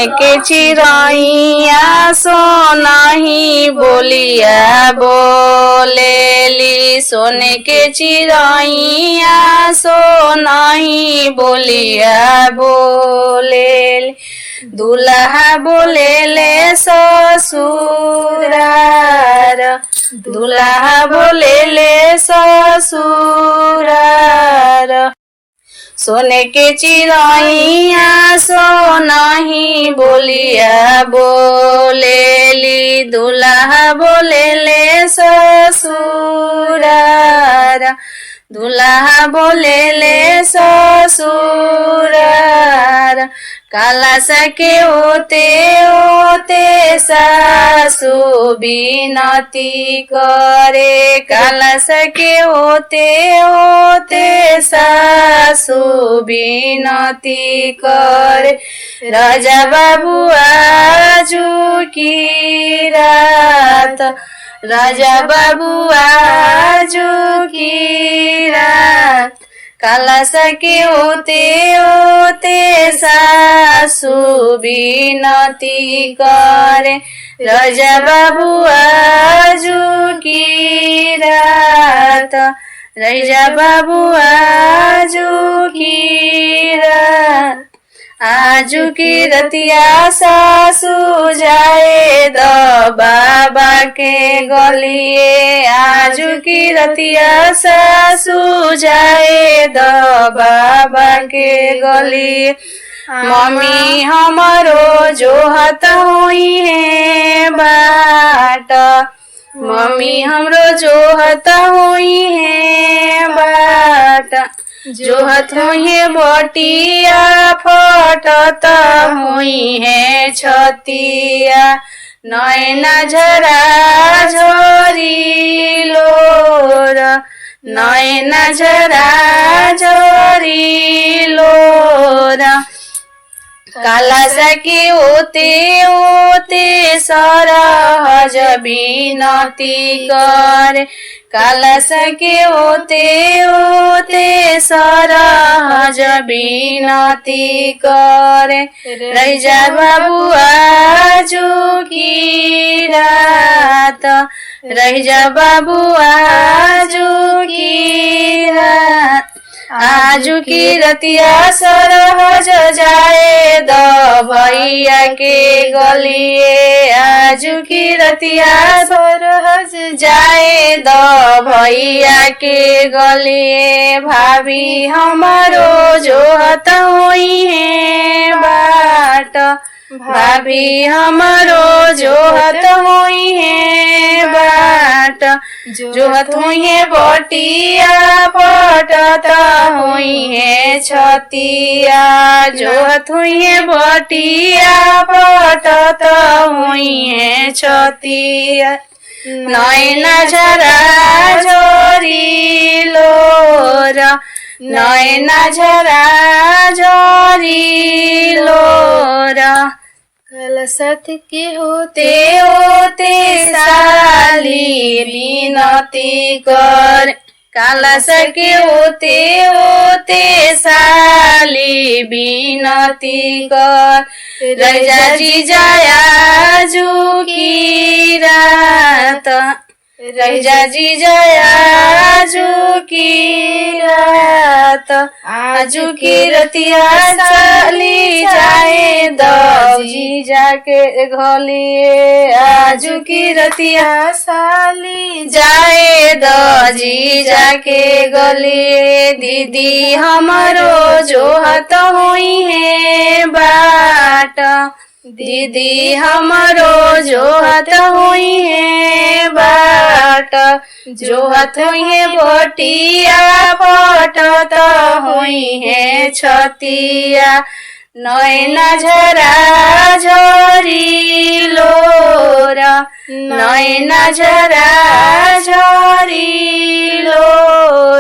के चिरैया सोनाही बोलिया बोलेली। सोने के चिरैया सोनाही बोलिया बोलेली। दुल्हा बोलेले ससुरार, दुल्हा बोलेले ससुरार। सोने के चिरैया सोनाही बोलिया बोलेली। दुल्हा बोलेले ससुरार, दुल्हा बोलेले ससुरार। काला सके ओते ओते सासु बिनती करे। काला सके ओते ओते सासु बिनती करे। राजा बाबू आजू की रात, राजा बाबू आजू की रात। काला सके ओते ओते सासु बिनती करे। राजा बाबू आजू की रात, राजा बाबू आजू की रात। आजू की रतिया सासु जाए द बाबा के गलिए। आजू की रतिया सासु जाए द बाबा के गलिए। मम्मी हमारो जोहत हुई है बाट, मम्मी हमरो जोहत हुई है बाट। जोहत हुई है बटिया फटत हुई है छतिया। नैना झरा झरी लोर, नैना झरा झरी लोर। काला सके ओते ओते सरहज बिनती करे। काला सके ओते ओते सरहज बिनती करे। राजा बाबू आजू की रात, राजा बाबू आजू की रात। आजू की रतिया सरहज जाए द भैया के गलिए। आजू की रतिया सरहज जाए द भैया के गलिए। भाभी हमारो जोहत हुई है बाट, भाभी हमारो जोहत हुई है बाट। जोहत हुई है बटिया फटत हुई है छतिया। जोहत हुई है बटिया फटत हुई है छतिया। नैना झरा झरी लोर, नैना झरा झरी लोर। कलशत के होते होते साली बिनती कर। कलश के होते होते साली बिनती कर। राजा जी जाया जू की रात, राजा जी जाया आजू की रात। आजू की रतिया साली जाए द जीजा के घलिए। आजू की रतिया साली जाए द जीजा के गलिए। दीदी हमारो जोहत हुई है बाट, दीदी हमारो जोहत हुई है बाट। जोहत हुई है बटिया फटत हुई है छतिया। नैना झरा झरी लोरा, नैना झरा झरी लोरा।